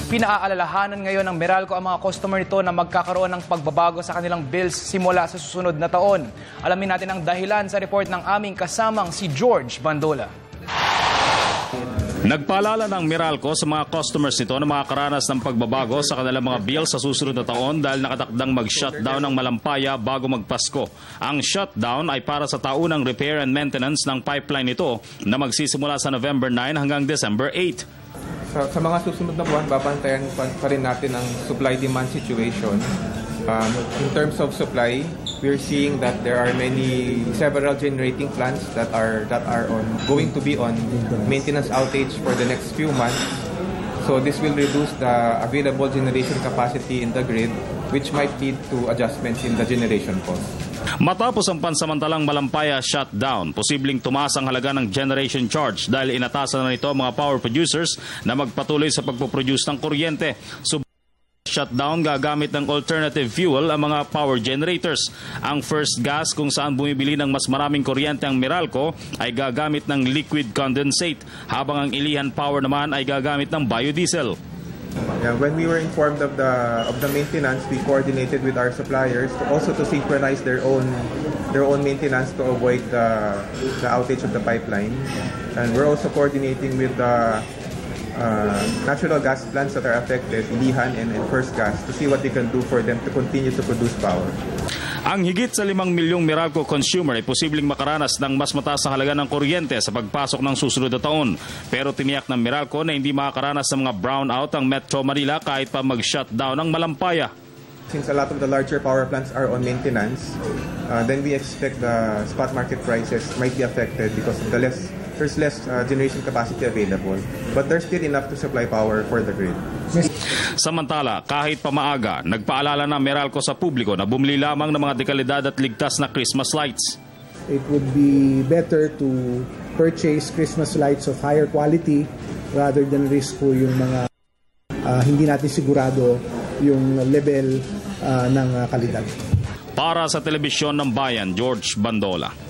Pinaaalalahanan ngayon ng Meralco ang mga customer nito na magkakaroon ng pagbabago sa kanilang bills simula sa susunod na taon. Alamin natin ang dahilan sa report ng aming kasamang si George Bandola. Nagpaalala ng Meralco sa mga customers nito na makakaranas ng pagbabago sa kanilang mga bills sa susunod na taon dahil nakatakdang mag-shutdown ng Malampaya bago magpasko. Ang shutdown ay para sa taunang repair and maintenance ng pipeline nito na magsisimula sa November 9 hanggang December 8. Sa mga susunod na buwan, babantayan pa rin natin ang supply-demand situation. In terms of supply, we're seeing that there are several generating plants that are going to be on maintenance outage for the next few months. So this will reduce the available generation capacity in the grid, which might lead to adjustments in the generation cost. Matapos ang pansamantalang Malampaya shutdown, posibleng tumaas ang halaga ng generation charge dahil inatasan na nito ang mga power producers na magpatuloy sa pagpoproduce ng kuryente. Shutdown, gagamit ng alternative fuel ang mga power generators. Ang First Gas, kung saan bumibili ng mas maraming kuryente ang Meralco, ay gagamit ng liquid condensate, habang ang Ilihan Power naman ay gagamit ng biodiesel. When we were informed of the maintenance, we coordinated with our suppliers to synchronize their own maintenance to avoid the outage of the pipeline. And we're also coordinating with the natural gas plants that are affected, Ilihan and First Gas, to see what we can do for them to continue to produce power. Ang higit sa 5 milyong Meralco consumer ay posibleng makaranas ng mas mataas na halaga ng kuryente sa pagpasok ng susunod na taon. Pero tiniyak ng Meralco na hindi makakaranas ng mga brownout ang Metro Manila kahit pa mag-shutdown ng Malampaya. Since a lot of the larger power plants are on maintenance, then we expect the spot market prices might be affected because of there's less generation capacity available. But there's still enough to supply power for the grid. Samantala, kahit pa maaga, nagpaalala ng Meralco sa publiko na bumili lamang ng mga dekalidad at ligtas na Christmas lights. It would be better to purchase Christmas lights of higher quality rather than risk po yung mga hindi natin sigurado yung level ng kalidad. Para sa Telebisyon ng Bayan, George Bandola.